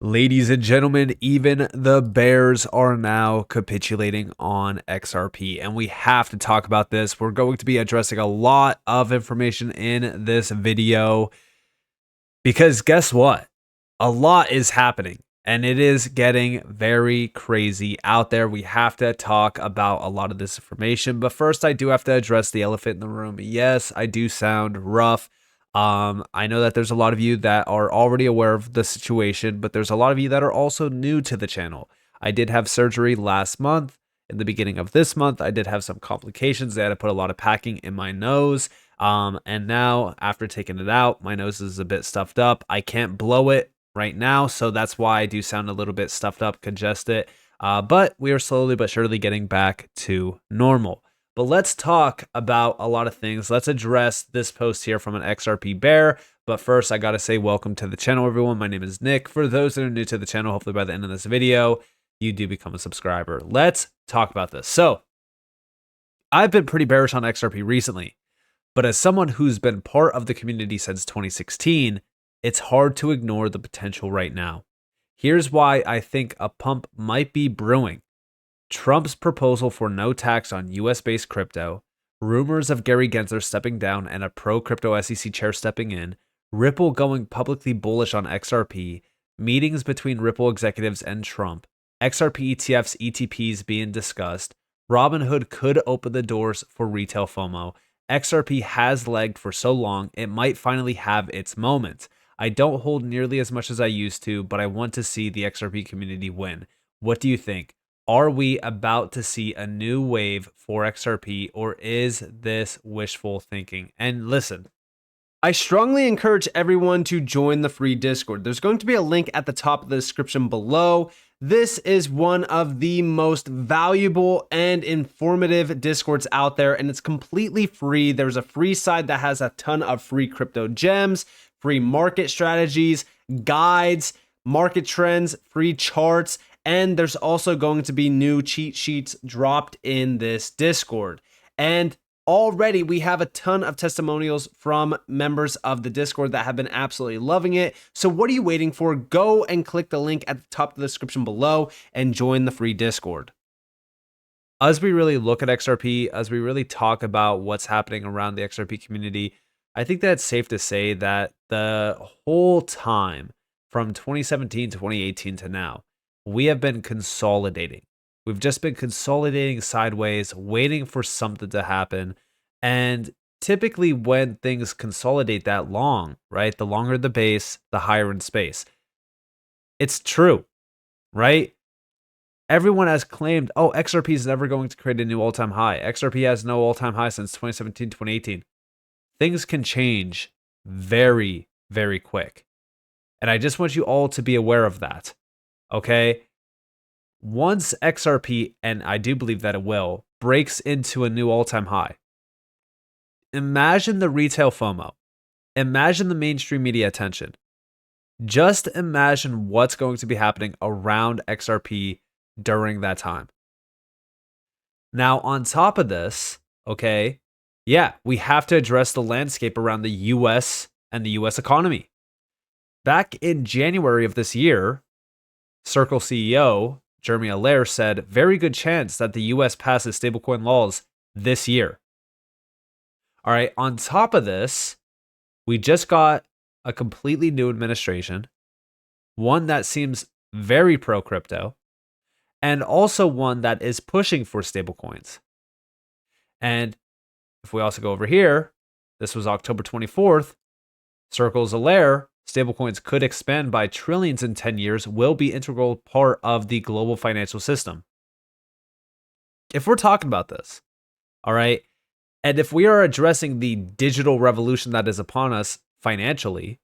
Ladies and gentlemen, even the bears are now capitulating on XRP, and we have to talk about this. We're going to be addressing a lot of information in this video because guess what? A lot is happening, and it is getting very crazy out there. We have to talk about a lot of this information, but first I do have to address the elephant in the room. Yes, I do sound rough. I know that there's a lot of you that are already aware of the situation, but there's a lot of you that are also new to the channel. I did have surgery last month. In the beginning of this month, I did have some complications. They had to put a lot of packing in my nose. And now after taking it out, my nose is a bit stuffed up. I can't blow it right now, so that's why I do sound a little bit stuffed up, congested. But we are slowly but surely getting back to normal. But let's talk about a lot of things. Let's address this post here from an XRP bear. But first, I got to say welcome to the channel, everyone. My name is Nick. For those that are new to the channel, hopefully by the end of this video, you do become a subscriber. Let's talk about this. So, I've been pretty bearish on XRP recently. But as someone who's been part of the community since 2016, it's hard to ignore the potential right now. Here's why I think a pump might be brewing. Trump's proposal for no tax on US-based crypto, rumors of Gary Gensler stepping down and a pro-crypto SEC chair stepping in, Ripple going publicly bullish on XRP, meetings between Ripple executives and Trump, XRP ETFs, ETPs being discussed, Robinhood could open the doors for retail FOMO. XRP has lagged for so long, it might finally have its moment. I don't hold nearly as much as I used to, but I want to see the XRP community win. What do you think? Are we about to see a new wave for XRP, or is this wishful thinking? And listen, I strongly encourage everyone to join the free Discord. There's going to be a link at the top of the description below. This is one of the most valuable and informative Discords out there, and it's completely free. There's a free side that has a ton of free crypto gems, free market strategies, guides, market trends, free charts, and there's also going to be new cheat sheets dropped in this Discord. And already we have a ton of testimonials from members of the Discord that have been absolutely loving it. So what are you waiting for? Go and click the link at the top of the description below and join the free Discord. As we really look at XRP, as we really talk about what's happening around the XRP community, I think that it's safe to say that the whole time from 2017 to 2018 to now, we have been consolidating. We've just been consolidating sideways, waiting for something to happen. And typically when things consolidate that long, right? The longer the base, the higher in space. It's true, right? Everyone has claimed, oh, XRP is never going to create a new all-time high. XRP has no all-time high since 2017, 2018. Things can change very, very quick. And I just want you all to be aware of that. Okay, once XRP, and I do believe that it will, breaks into a new all-time high, imagine the retail FOMO. Imagine the mainstream media attention. Just imagine what's going to be happening around XRP during that time. Now, on top of this, okay, yeah, we have to address the landscape around the US and the US economy. Back in January of this year, Circle CEO Jeremy Allaire said, very good chance that the US passes stablecoin laws this year. All right, on top of this, we just got a completely new administration, one that seems very pro-crypto, and also one that is pushing for stablecoins. And if we also go over here, this was October 24th, Circle's Allaire, stablecoins could expand by trillions in 10 years, will be integral part of the global financial system. If we're talking about this, all right, and if we are addressing the digital revolution that is upon us financially,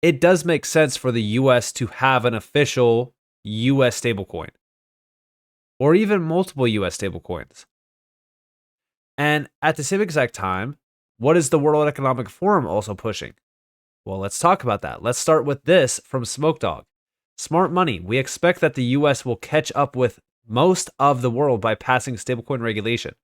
it does make sense for the US to have an official US stablecoin, or even multiple US stablecoins. And at the same exact time, what is the World Economic Forum also pushing? Well, let's talk about that. Let's start with this from Smokedog. Smart money. We expect that the US will catch up with most of the world by passing stablecoin regulation.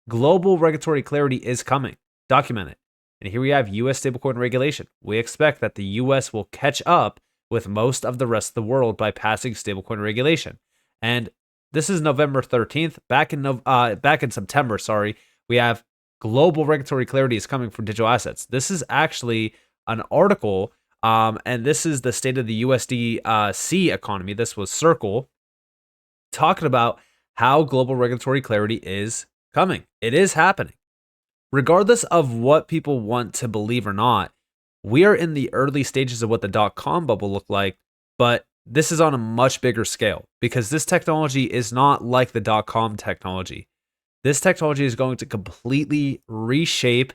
Global regulatory clarity is coming. Document it. And here we have US stablecoin regulation. We expect that the US will catch up with most of the rest of the world by passing stablecoin regulation. And this is November 13th. Back in September, we have global regulatory clarity is coming for digital assets. This is actually an article, and this is the state of the USDC economy. This was Circle talking about how global regulatory clarity is coming. It is happening. Regardless of what people want to believe or not, we are in the early stages of what the dot-com bubble looked like, but this is on a much bigger scale because this technology is not like the dot-com technology. This technology is going to completely reshape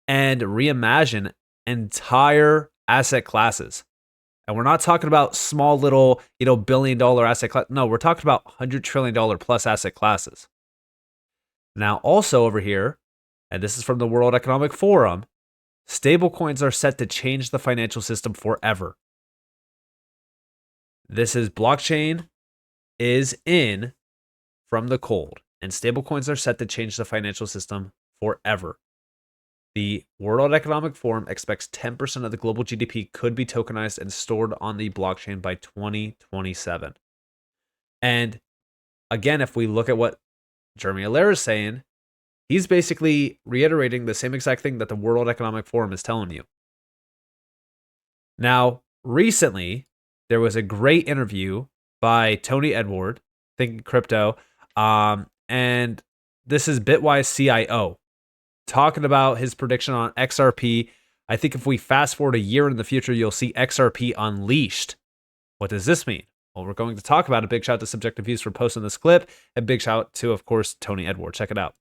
and reimagine entire asset classes. And we're not talking about small little, billion-dollar asset class. No, we're talking about $100 trillion plus asset classes. Now, also over here, and this is from the World Economic Forum, stablecoins are set to change the financial system forever. This is blockchain is in from the cold, and stablecoins are set to change the financial system forever. The World Economic Forum expects 10% of the global GDP could be tokenized and stored on the blockchain by 2027. And again, if we look at what Jeremy Allaire is saying, he's basically reiterating the same exact thing that the World Economic Forum is telling you. Now, recently, there was a great interview by Tony Edward, Thinking Crypto, and this is Bitwise CIO, talking about his prediction on XRP. I think if we fast forward a year in the future, you'll see XRP unleashed. What does this mean? Well, we're going to talk about it. Big shout out to Subjective Views for posting this clip, and big shout out to, of course, Tony Edward. Check it out.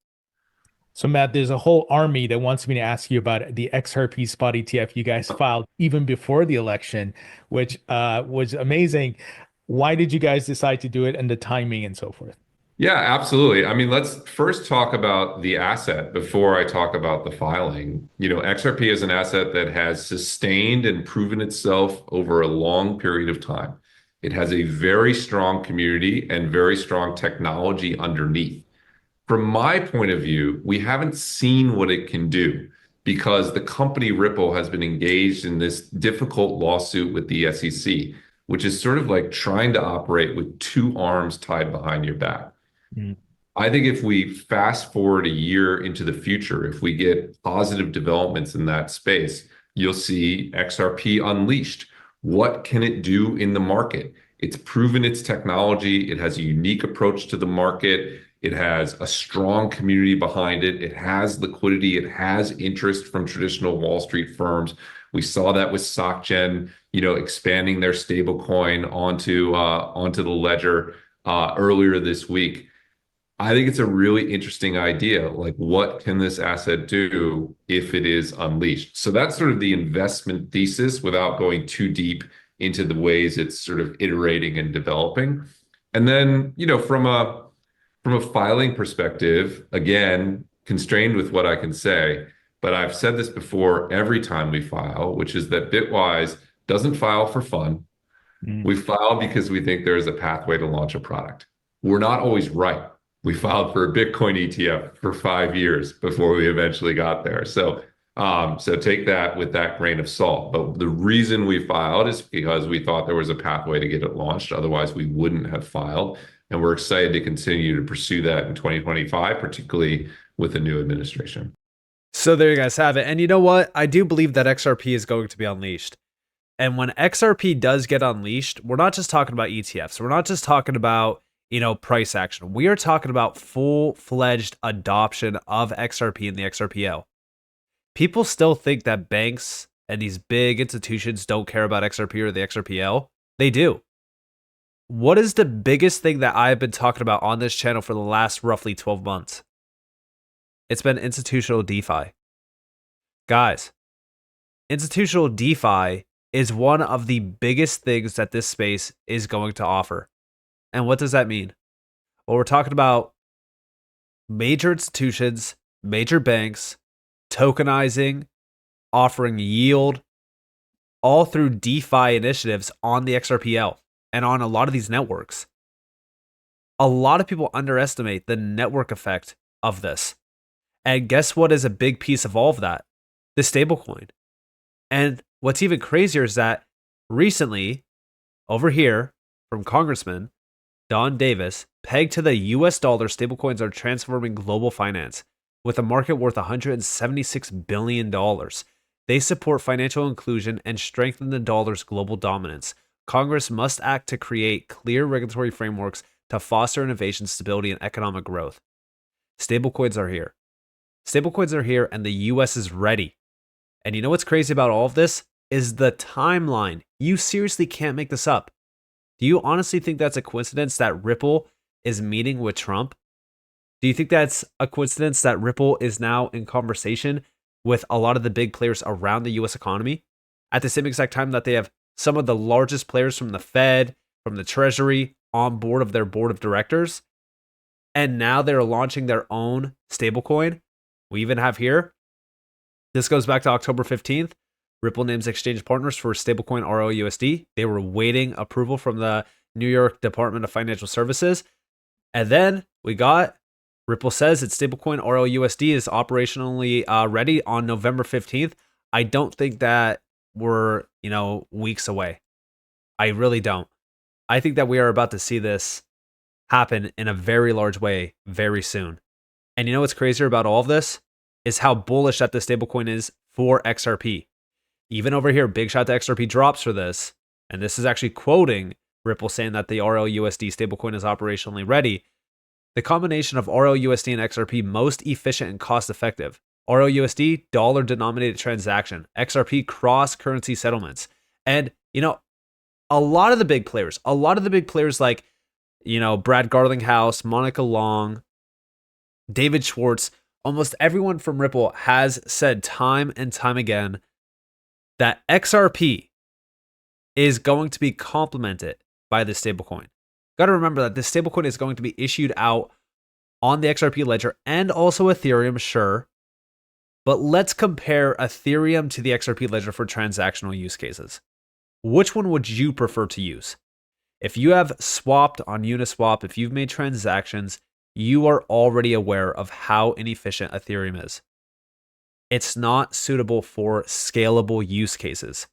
So Matt, there's a whole army that wants me to ask you about the XRP spot ETF you guys filed even before the election, which was amazing. Why did you guys decide to do it and the timing and so forth? Yeah, absolutely. I mean, let's first talk about the asset before I talk about the filing. XRP is an asset that has sustained and proven itself over a long period of time. It has a very strong community and very strong technology underneath. From my point of view, we haven't seen what it can do because the company Ripple has been engaged in this difficult lawsuit with the SEC, which is sort of like trying to operate with two arms tied behind your back. I think if we fast forward a year into the future, if we get positive developments in that space, you'll see XRP unleashed. What can it do in the market? It's proven its technology. It has a unique approach to the market. It has a strong community behind it. It has liquidity. It has interest from traditional Wall Street firms. We saw that with SocGen, expanding their stablecoin onto the ledger earlier this week. I think it's a really interesting idea. Like, what can this asset do if it is unleashed? So that's sort of the investment thesis without going too deep into the ways it's sort of iterating and developing. And then, from a filing perspective, again, constrained with what I can say, but I've said this before every time we file, which is that Bitwise doesn't file for fun. We file because we think there is a pathway to launch a product. We're not always right. We filed for a Bitcoin ETF for 5 years before we eventually got there. So take that with that grain of salt. But the reason we filed is because we thought there was a pathway to get it launched. Otherwise, we wouldn't have filed. And we're excited to continue to pursue that in 2025, particularly with the new administration. So there you guys have it. And you know what? I do believe that XRP is going to be unleashed. And when XRP does get unleashed, we're not just talking about ETFs. We're not just talking about price action. We are talking about full-fledged adoption of XRP in the XRPL. People still think that banks and these big institutions don't care about XRP or the XRPL. They do. What is the biggest thing that I've been talking about on this channel for the last roughly 12 months? It's been institutional DeFi. Guys, institutional DeFi is one of the biggest things that this space is going to offer. And what does that mean? Well, we're talking about major institutions, major banks, tokenizing, offering yield, all through DeFi initiatives on the XRPL and on a lot of these networks. A lot of people underestimate the network effect of this. And guess what is a big piece of all of that? The stablecoin. And what's even crazier is that recently, over here from Congressman Don Davis, pegged to the US dollar, stablecoins are transforming global finance. With a market worth $176 billion, they support financial inclusion and strengthen the dollar's global dominance. Congress must act to create clear regulatory frameworks to foster innovation, stability, and economic growth. Stablecoins are here. Stablecoins are here, and the US is ready. And you know what's crazy about all of this? Is the timeline. You seriously can't make this up. Do you honestly think that's a coincidence that Ripple is meeting with Trump? Do you think that's a coincidence that Ripple is now in conversation with a lot of the big players around the US economy at the same exact time that they have some of the largest players from the Fed, from the Treasury on board of their board of directors? And now they're launching their own stablecoin. We even have here, this goes back to October 15th. Ripple names exchange partners for stablecoin RLUSD. They were waiting approval from the New York Department of Financial Services. And then we got, Ripple says its stablecoin RLUSD is operationally ready on November 15th. I don't think that we're, weeks away. I really don't. I think that we are about to see this happen in a very large way very soon. And you know what's crazier about all of this? Is how bullish that the stablecoin is for XRP. Even over here, big shot to XRP drops for this. And this is actually quoting Ripple saying that the RLUSD stablecoin is operationally ready. The combination of RLUSD and XRP most efficient and cost effective. RLUSD, dollar denominated transaction. XRP cross-currency settlements. And, a lot of the big players like, Brad Garlinghouse, Monica Long, David Schwartz, almost everyone from Ripple has said time and time again that XRP is going to be complemented by this stablecoin. Got to remember that this stablecoin is going to be issued out on the XRP ledger and also Ethereum, sure. But let's compare Ethereum to the XRP ledger for transactional use cases. Which one would you prefer to use? If you have swapped on Uniswap, if you've made transactions, you are already aware of how inefficient Ethereum is. It's not suitable for scalable use cases.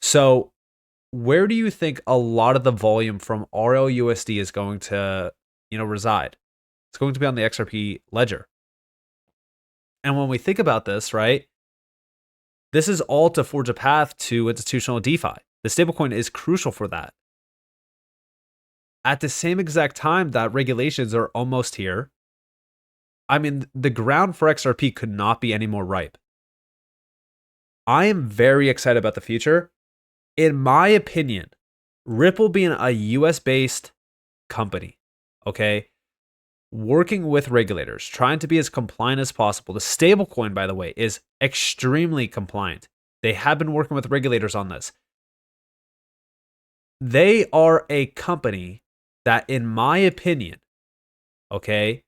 So, where do you think a lot of the volume from RLUSD is going to, reside? It's going to be on the XRP ledger. And when we think about this, right, this is all to forge a path to institutional DeFi. The stablecoin is crucial for that. At the same exact time that regulations are almost here, the ground for XRP could not be any more ripe. I am very excited about the future. In my opinion, Ripple being a US-based company, okay, working with regulators, trying to be as compliant as possible. The stablecoin, by the way, is extremely compliant. They have been working with regulators on this. They are a company that, in my opinion, okay,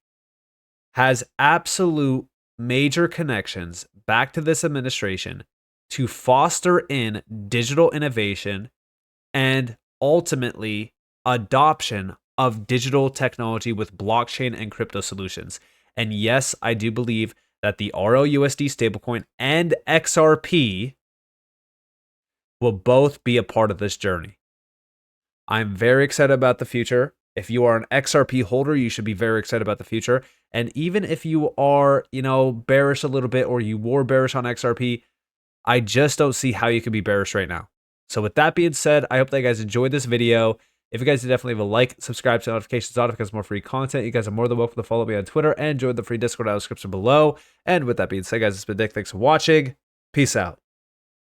has absolute major connections back to this administration to foster in digital innovation and ultimately adoption of digital technology with blockchain and crypto solutions. And yes, I do believe that the RLUSD stablecoin and XRP will both be a part of this journey. I'm very excited about the future. If you are an XRP holder, you should be very excited about the future. And even if you are, bearish a little bit, or you were bearish on XRP, I just don't see how you could be bearish right now. So with that being said, I hope that you guys enjoyed this video. If you guys did, definitely leave a like, subscribe to notifications on because more free content. You guys are more than welcome to follow me on Twitter and join the free Discord down in the description below. And with that being said, guys, it's been Nick. Thanks for watching. Peace out.